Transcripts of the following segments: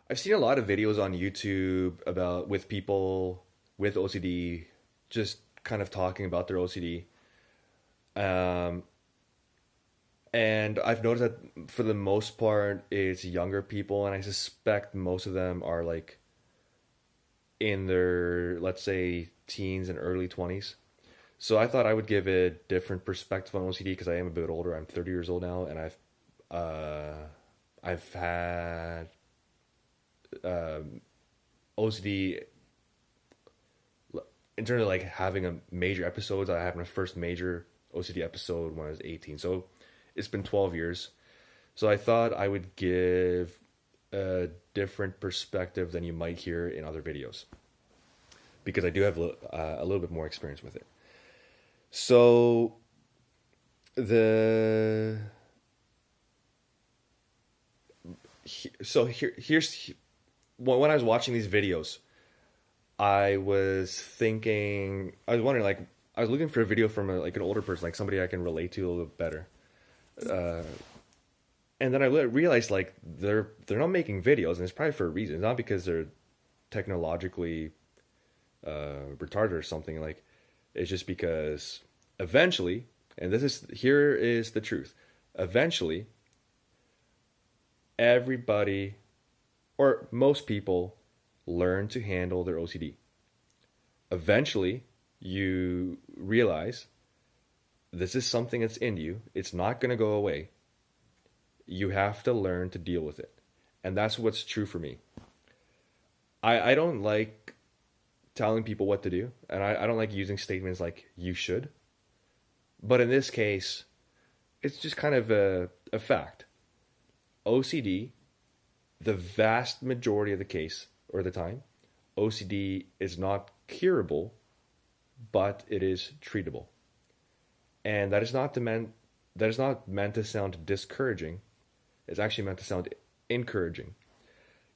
I've seen a lot of videos on YouTube about with people with OCD just kind of talking about their OCD. Um, and I've noticed that for the most part, it's younger people, and I suspect most of them are like in their, let's say, teens and early 20s. So I thought I would give a different perspective on OCD because I am a bit older. I'm 30 years old now, and I've had OCD in terms of like having a major episodes. I had my first major OCD episode when I was 18. So it's been 12 years. So I thought I would give a different perspective than you might hear in other videos because I do have a little bit more experience with it. So the here's when I was watching these videos, I was thinking, I was wondering, like, I was looking for a video from like an older person, like somebody I can relate to a little bit better. Uh, and then I realized like they're not making videos, and it's probably for a reason. It's not because they're technologically retarded or something. Like it's just because eventually, and here is the truth. Eventually, everybody or most people learn to handle their OCD. Eventually, you realize this is something that's in you. It's not going to go away. You have to learn to deal with it. And that's what's true for me. I don't like telling people what to do, and I don't like using statements like you should. But in this case, it's just kind of a fact. OCD, the vast majority of the case or the time, OCD is not curable, but it is treatable. And that is not meant to sound discouraging. It's actually meant to sound encouraging.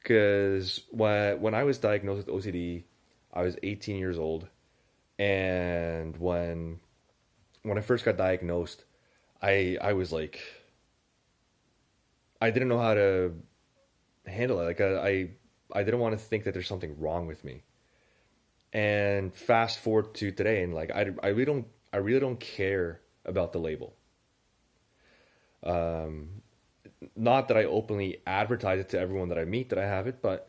Because when I was diagnosed with OCD, I was 18 years old, and when I first got diagnosed, I was like, I didn't know how to handle it. Like I didn't want to think that there's something wrong with me. And fast forward to today, and like I really don't care about the label. Not that I openly advertise it to everyone that I meet that I have it, but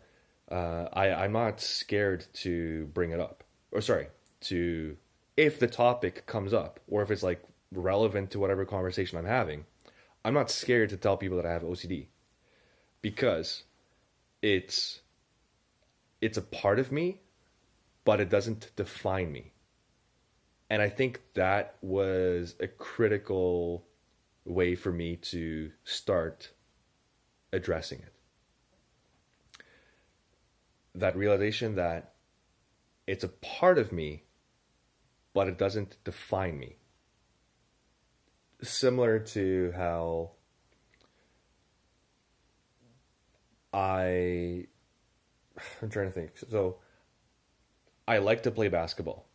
I'm not scared to bring it up. Or sorry, to if the topic comes up or if it's like relevant to whatever conversation I'm having, I'm not scared to tell people that I have OCD because it's a part of me, but it doesn't define me. And I think that was a critical way for me to start addressing it. That realization that it's a part of me, but it doesn't define me. Similar to how I'm trying to think. So I like to play basketball.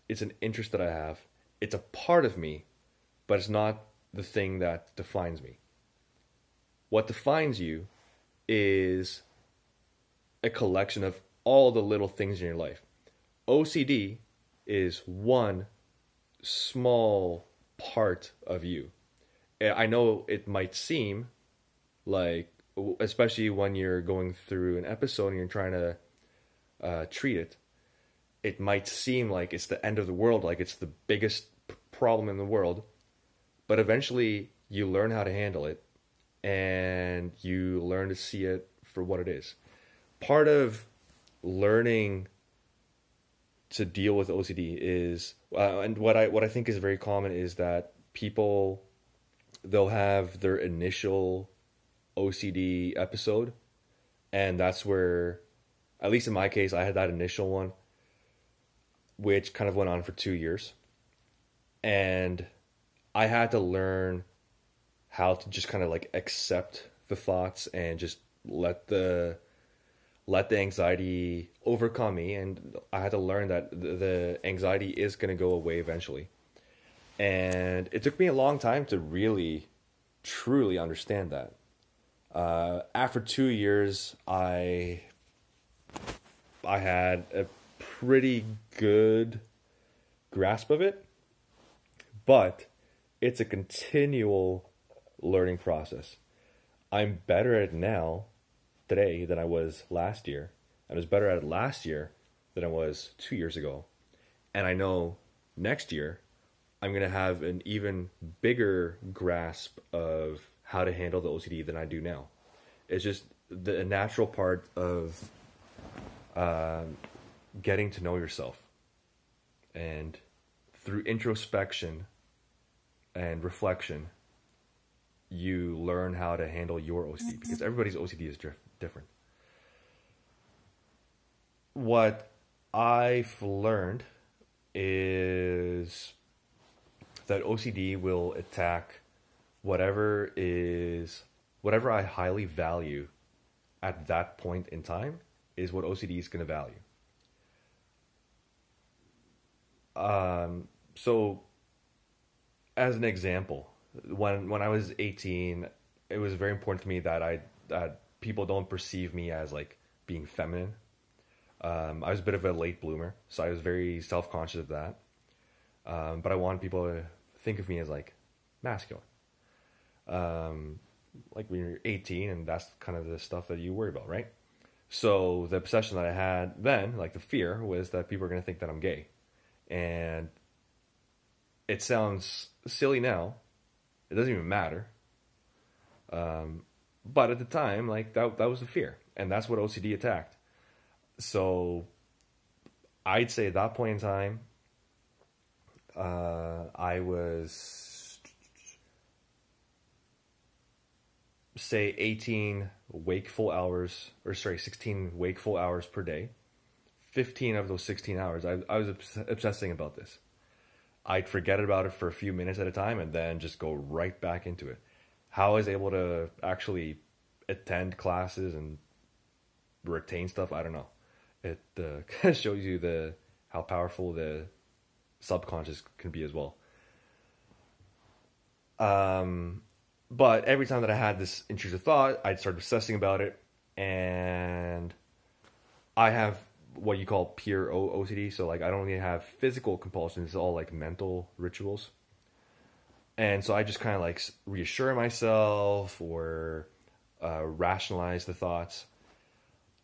It's an interest that I have. It's a part of me, but it's not the thing that defines me. What defines you is a collection of all the little things in your life. OCD is one small part of you. I know it might seem like, especially when you're going through an episode and you're trying to treat it, it might seem like it's the end of the world, like it's the biggest problem in the world. But eventually you learn how to handle it and you learn to see it for what it is. Part of learning to deal with OCD is, and what I think is very common is that people, they'll have their initial OCD episode, and that's where, at least in my case, I had that initial one, which kind of went on for 2 years, and I had to learn how to just kind of like accept the thoughts and just let the anxiety overcome me. And I had to learn that the anxiety is going to go away eventually. And it took me a long time to really, truly understand that. After 2 years, I had a pretty good grasp of it, but it's a continual learning process. I'm better at it now, today, than I was last year. I was better at it last year than I was 2 years ago. And I know next year I'm going to have an even bigger grasp of how to handle the OCD than I do now. It's just the natural part of getting to know yourself. And through introspection and reflection, you learn how to handle your OCD, because everybody's OCD is different. What I've learned is that OCD will attack whatever I highly value at that point in time is what OCD is going to value. So as an example, when I was 18, it was very important to me that people don't perceive me as like being feminine. I was a bit of a late bloomer, so I was very self-conscious of that. But I wanted people to think of me as like masculine. Like when you're 18, and that's kind of the stuff that you worry about, right? So the obsession that I had then, like the fear, was that people are going to think that I'm gay. And it sounds silly now. It doesn't even matter. But at the time, like that was the fear. And that's what OCD attacked. So I'd say at that point in time, I was, say, 16 wakeful hours per day. 15 of those 16 hours, I was obsessing about this. I'd forget about it for a few minutes at a time and then just go right back into it. How I was able to actually attend classes and retain stuff, I don't know. It kind of shows you how powerful the subconscious can be as well. But every time that I had this intrusive thought, I'd start obsessing about it, and I have what you call pure OCD. So like I don't even have physical compulsions; it's all like mental rituals. And so I just kind of like reassure myself or rationalize the thoughts.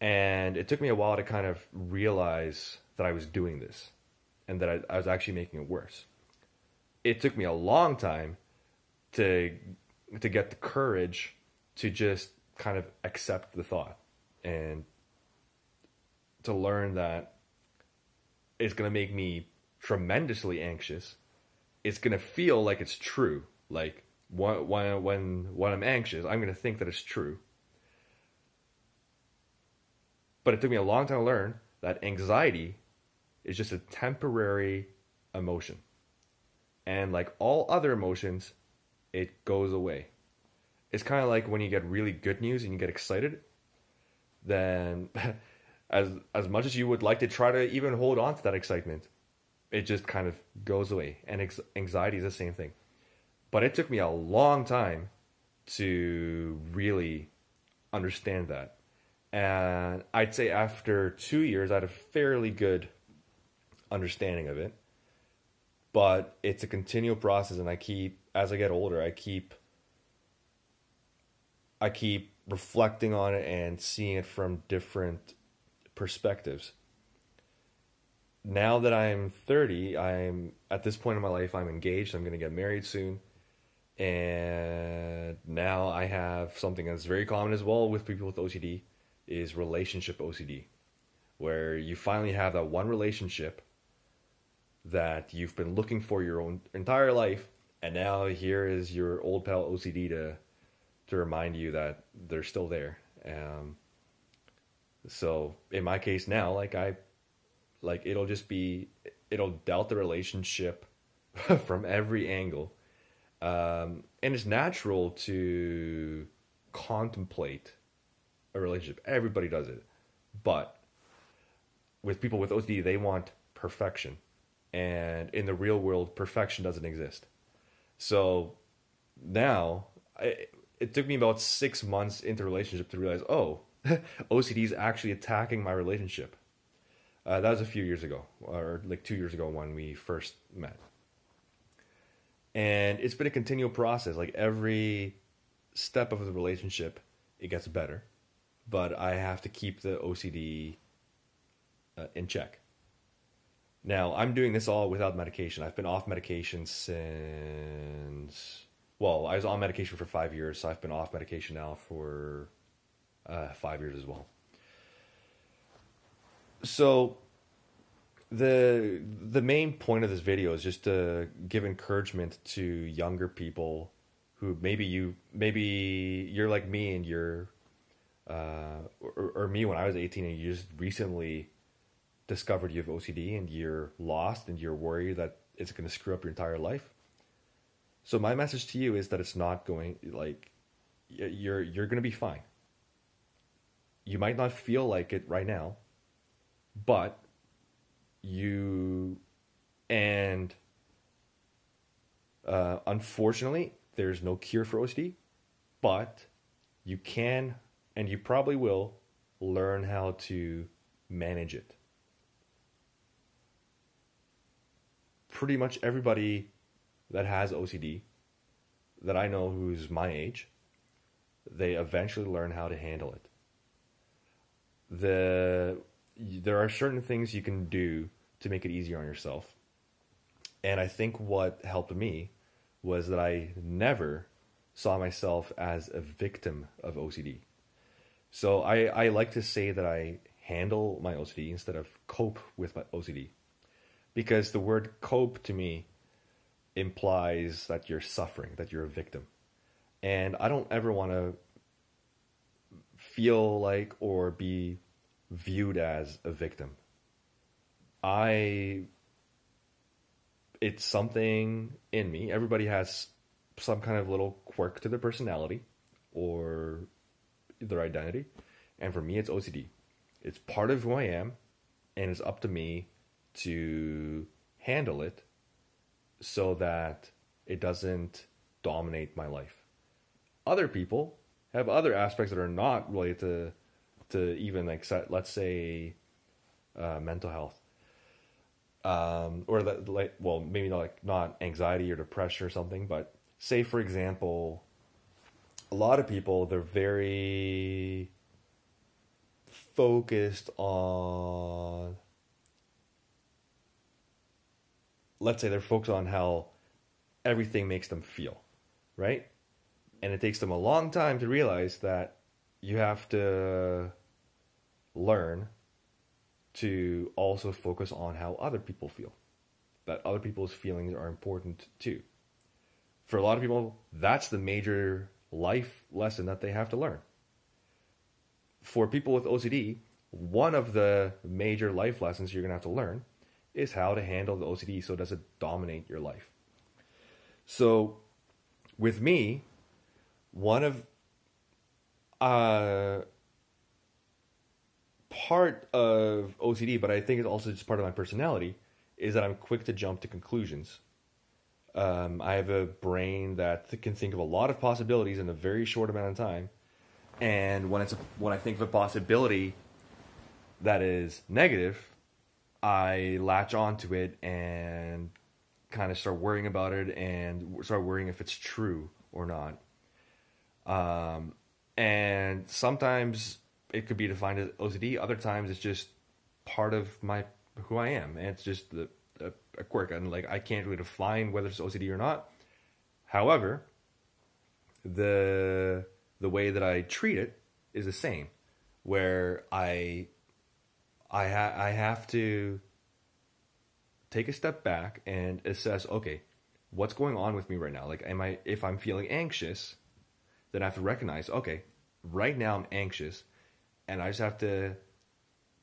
And it took me a while to kind of realize that I was doing this and that I was actually making it worse. It took me a long time to get the courage to just kind of accept the thought and to learn that it's going to make me tremendously anxious. It's going to feel like it's true. Like when I'm anxious, I'm going to think that it's true. But it took me a long time to learn that anxiety is just a temporary emotion. And like all other emotions, it goes away. It's kind of like when you get really good news and you get excited, then as much as you would like to try to even hold on to that excitement, it just kind of goes away. And anxiety is the same thing. But it took me a long time to really understand that. And I'd say after 2 years, I had a fairly good understanding of it. But it's a continual process, and as I get older, I keep reflecting on it and seeing it from different perspectives. Now that I'm 30, I'm at this point in my life, I'm engaged. I'm going to get married soon. And now I have something that's very common as well with people with OCD, is relationship OCD, where you finally have that one relationship that you've been looking for your own entire life, and now here is your old pal OCD to remind you that they're still there. So in my case now, it'll doubt the relationship from every angle. And it's natural to contemplate a relationship. Everybody does it. But with people with OCD, they want perfection. And in the real world, perfection doesn't exist. So now, it took me about 6 months into the relationship to realize, oh, OCD is actually attacking my relationship. That was a few years ago, or like 2 years ago when we first met. And it's been a continual process. Like every step of the relationship, it gets better. But I have to keep the OCD in check. Now, I'm doing this all without medication. I've been off medication since... Well, I was on medication for 5 years, so I've been off medication now for 5 years as well. So, the main point of this video is just to give encouragement to younger people who maybe you're like me and you're... or me when I was 18 and you just recently discovered you have OCD and you're lost and you're worried that it's going to screw up your entire life. So my message to you is that it's not going, like, you're going to be fine. You might not feel like it right now, but unfortunately, there's no cure for OCD, but you can, and you probably will, learn how to manage it. Pretty much everybody that has OCD that I know who's my age, they eventually learn how to handle it. There are certain things you can do to make it easier on yourself. And I think what helped me was that I never saw myself as a victim of OCD. So I like to say that I handle my OCD instead of cope with my OCD. Because the word cope to me implies that you're suffering, that you're a victim. And I don't ever want to feel like or be viewed as a victim. It's something in me. Everybody has some kind of little quirk to their personality or their identity. And for me, it's OCD. It's part of who I am, and it's up to me to handle it so that it doesn't dominate my life. Other people have other aspects that are not related to even, like, let's say, mental health. Or that, like, well, maybe not anxiety or depression or something, but say, for example, a lot of people, they're very focused on, let's say they're focused on how everything makes them feel, right? And it takes them a long time to realize that you have to learn to also focus on how other people feel. That other people's feelings are important too. For a lot of people, that's the major life lesson that they have to learn. For people with OCD, one of the major life lessons you're going to have to learn is how to handle the OCD so it doesn't dominate your life. So, with me, one of part of OCD, but I think it's also just part of my personality, is that I'm quick to jump to conclusions. I have a brain that can think of a lot of possibilities in a very short amount of time, and when I think of a possibility that is negative, I latch onto it and kind of start worrying about it and start worrying if it's true or not. And sometimes it could be defined as OCD. Other times it's just part of who I am. And it's just a quirk. And like, I can't really define whether it's OCD or not. However, the way that I treat it is the same, where I have to take a step back and assess, okay, what's going on with me right now? Like, if I'm feeling anxious, then I have to recognize, okay, right now I'm anxious, and I just have to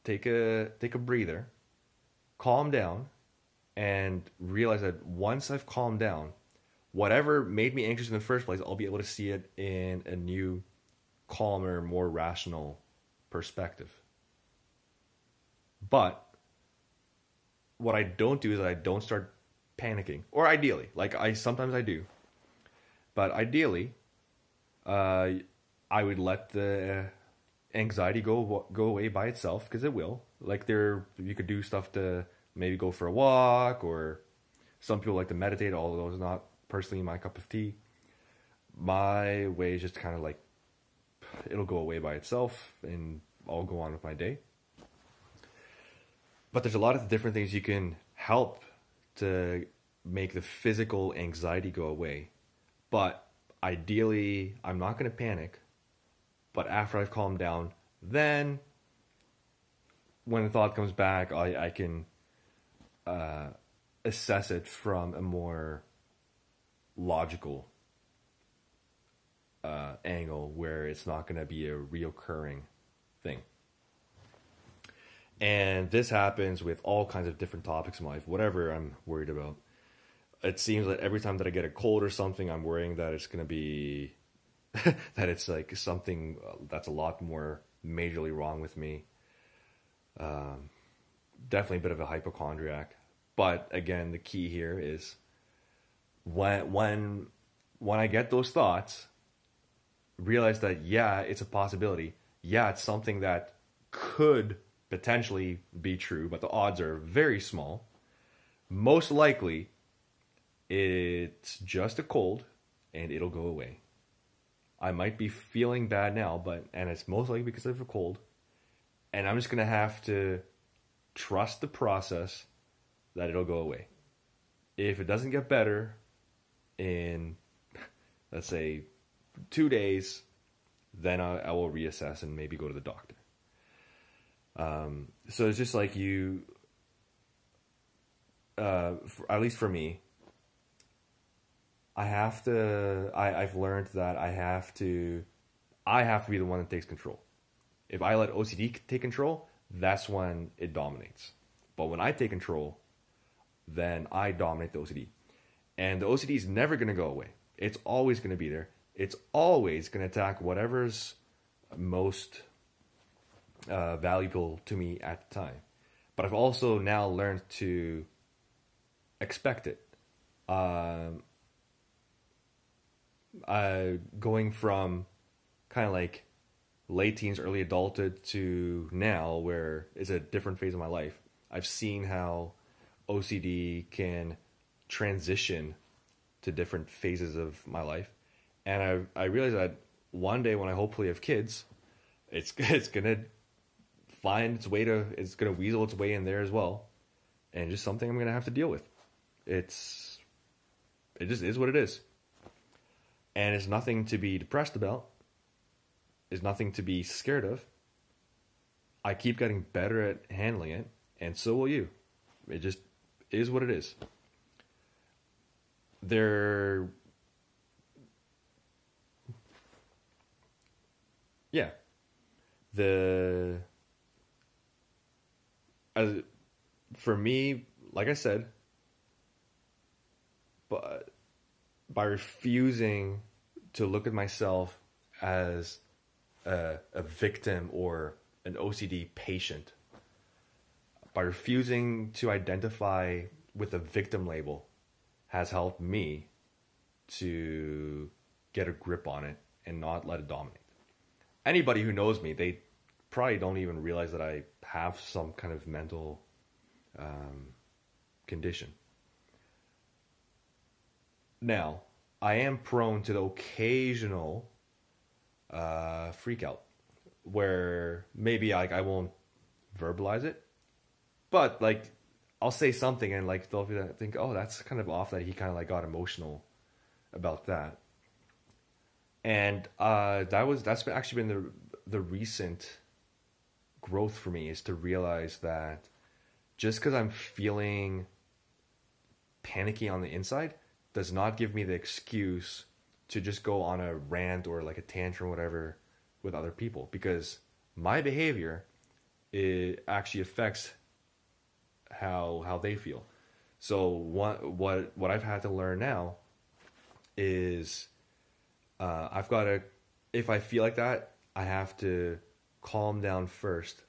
take a breather, calm down, and realize that once I've calmed down, whatever made me anxious in the first place, I'll be able to see it in a new, calmer, more rational perspective. But what I don't do is I don't start panicking. Or ideally, like sometimes I do. But ideally, Uh, I would let the anxiety go away by itself because it will. Like you could do stuff to maybe go for a walk, or some people like to meditate. Although it's not personally my cup of tea. My way is just kind of like it'll go away by itself, and I'll go on with my day. But there's a lot of different things you can help to make the physical anxiety go away. But ideally, I'm not going to panic. But after I've calmed down, then when the thought comes back, I can assess it from a more logical angle where it's not going to be a reoccurring thing. And this happens with all kinds of different topics in life, whatever I'm worried about. It seems like every time that I get a cold or something, I'm worrying that it's going to be, that it's like something that's a lot more majorly wrong with me. Definitely a bit of a hypochondriac. But again, the key here is when I get those thoughts, realize that, yeah, it's a possibility. Yeah, it's something that could potentially be true, but the odds are very small. Most likely, it's just a cold, and it'll go away. I might be feeling bad now, and it's most likely because of a cold, and I'm just going to have to trust the process that it'll go away. If it doesn't get better in, let's say, 2 days, then I will reassess and maybe go to the doctor. So it's just like at least for me, I've learned that I have to be the one that takes control. If I let OCD take control, that's when it dominates. But when I take control, then I dominate the OCD. And the OCD is never going to go away. It's always going to be there. It's always going to attack whatever's most valuable to me at the time. But I've also now learned to expect it. Going from kind of like late teens, early adulthood to now, where it's a different phase of my life, I've seen how OCD can transition to different phases of my life. And I realized that one day when I hopefully have kids, it's gonna find its way it's gonna weasel its way in there as well, and just something I'm gonna have to deal with. It just is what it is, and it's nothing to be depressed about. It's nothing to be scared of. I keep getting better at handling it, and so will you. It just is what it is. For me, like I said, but by refusing to look at myself as a victim or an OCD patient, by refusing to identify with a victim label, has helped me to get a grip on it and not let it dominate. Anybody who knows me, they probably don't even realize that I have some kind of mental condition. Now, I am prone to the occasional freak out where maybe I won't verbalize it, but like I'll say something and like they'll think, oh, that's kind of off that he kind of like got emotional about that. And that's actually been the recent growth for me, is to realize that just because I'm feeling panicky on the inside does not give me the excuse to just go on a rant or like a tantrum or whatever with other people, because my behavior, it actually affects how they feel. So what I've had to learn now is I've got to, if I feel like that, I have to calm down first.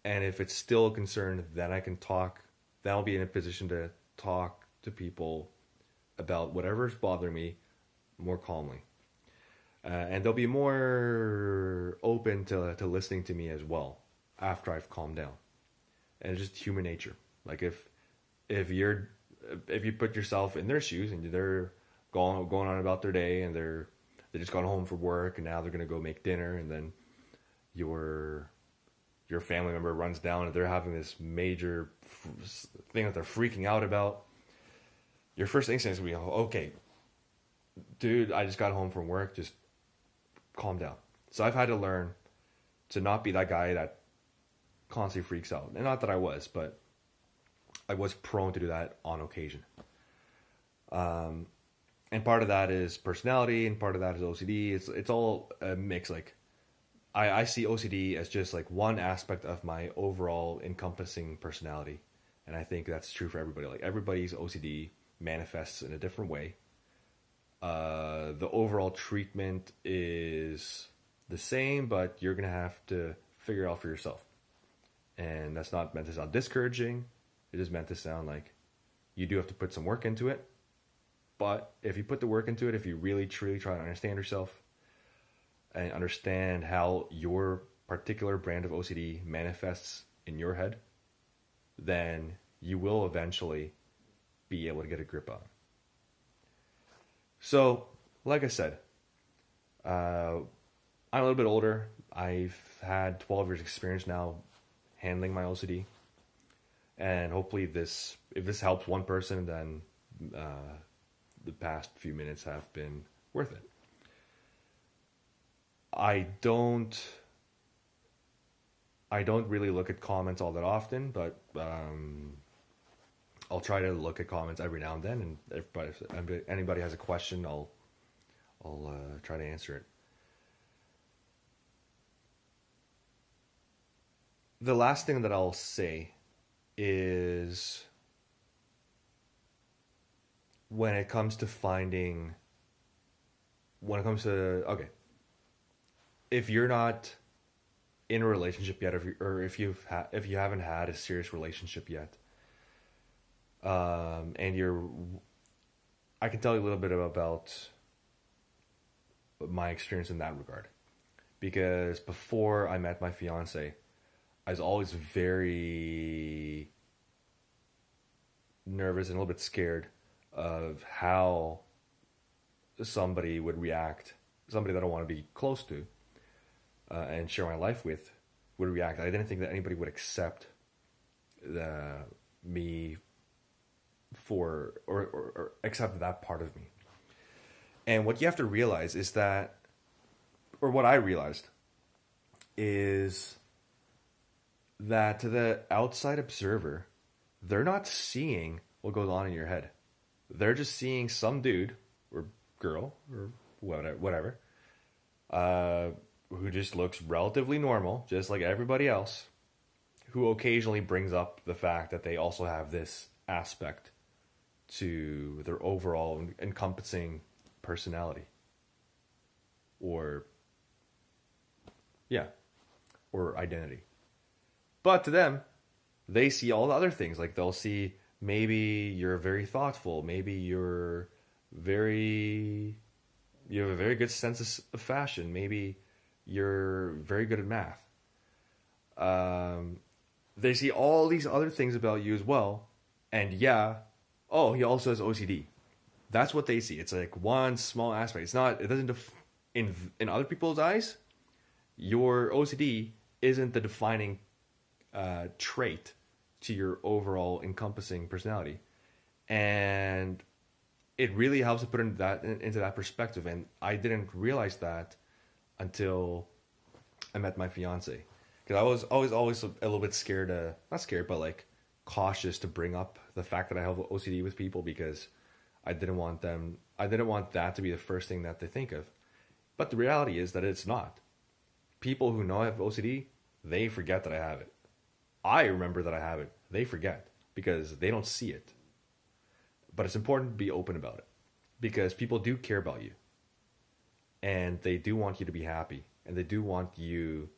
And if it's still a concern, then I can talk. Then I'll be in a position to talk to people about whatever's bothering me more calmly. And they'll be more open to listening to me as well after I've calmed down. And it's just human nature. Like if you're if you put yourself in their shoes and they're going on about their day and they just got home from work and now they're gonna go make dinner, and then your family member runs down and they're having this major thing that they're freaking out about, your first instinct is gonna be, okay, dude, I just got home from work, just calm down. So I've had to learn to not be that guy that constantly freaks out. And not that I was, but I was prone to do that on occasion. And part of that is personality, and part of that is OCD. It's all a mix. Like I see OCD as just like one aspect of my overall encompassing personality, and I think that's true for everybody. Like everybody's OCD manifests in a different way. The overall treatment is the same, but you're gonna have to figure it out for yourself. And that's not meant to sound discouraging. It is meant to sound like you do have to put some work into it. But if you put the work into it, if you really truly try to understand yourself and understand how your particular brand of OCD manifests in your head, then you will eventually be able to get a grip on it. So, like I said, I'm a little bit older. I've had 12 years experience now handling my OCD. And hopefully if this helps one person, then the past few minutes have been worth it. I don't really look at comments all that often, but I'll try to look at comments every now and then, and if anybody has a question, I'll try to answer it. The last thing that I'll say is when it comes to if you're not in a relationship yet, if you haven't had a serious relationship yet, and I can tell you a little bit about my experience in that regard, because before I met my fiance, I was always very nervous and a little bit scared of how somebody would react, somebody that I want to be close to and share my life with would react. I didn't think that anybody would accept me for or accept that part of me. And what you have to realize is that, or what I realized is that to the outside observer, they're not seeing what goes on in your head. They're just seeing some dude or girl or whatever who just looks relatively normal, just like everybody else, who occasionally brings up the fact that they also have this aspect to their overall encompassing personality. Or identity. But to them, they see all the other things. Like they'll see maybe you're very thoughtful, maybe you have a very good sense of fashion, maybe you're very good at math. They see all these other things about you as well, and he also has OCD. That's what they see. It's like one small aspect. It's not. It doesn't. In other people's eyes, your OCD isn't the defining trait to your overall encompassing personality, and it really helps to put into that perspective. And I didn't realize that until I met my fiance, because I was always a little bit scared, not scared, but like cautious to bring up the fact that I have OCD with people, because I didn't want that to be the first thing that they think of. But the reality is that it's not. People who know I have OCD, they forget that I have it. I remember that I have it. They forget because they don't see it. But it's important to be open about it, because people do care about you. And they do want you to be happy. And they do want you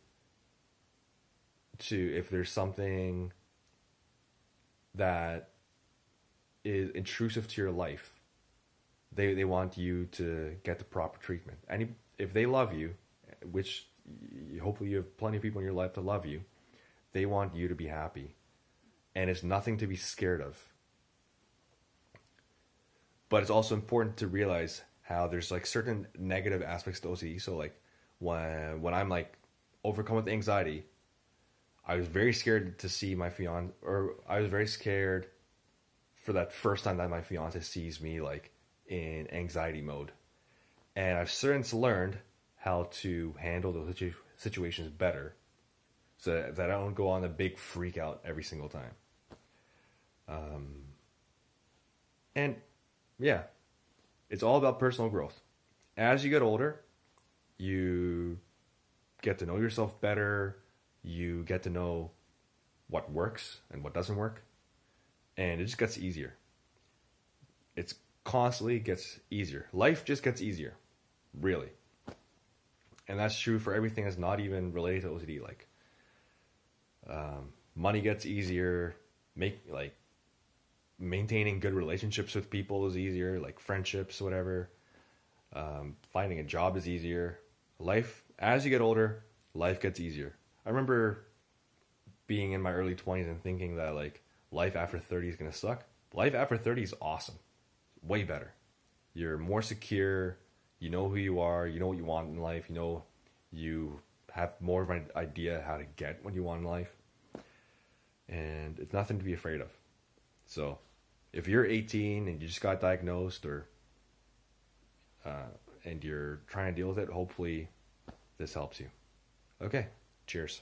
to, if there's something that is intrusive to your life, they want you to get the proper treatment. if they love you, which hopefully you have plenty of people in your life to love you, they want you to be happy. And it's nothing to be scared of. But it's also important to realize how there's like certain negative aspects to OCD. So like when I'm like overcome with anxiety, I was very scared to see my fiance, or I was very scared for that first time that my fiance sees me like in anxiety mode. And I've since learned how to handle those situations better so that I don't go on a big freak out every single time. And yeah, it's all about personal growth. As you get older, you get to know yourself better. You get to know what works and what doesn't work. And it just gets easier. It's constantly gets easier. Life just gets easier, really. And that's true for everything that's not even related to OCD. Like, money gets easier. Maintaining good relationships with people is easier. Like friendships, whatever. Finding a job is easier. Life, as you get older, life gets easier. I remember being in my early 20s and thinking that like life after 30 is gonna suck. Life after 30 is awesome. Way better. You're more secure. You know who you are. You know what you want in life. You know you have more of an idea how to get what you want in life. And it's nothing to be afraid of. So if you're 18 and you just got diagnosed or and you're trying to deal with it, hopefully this helps you. Okay, cheers.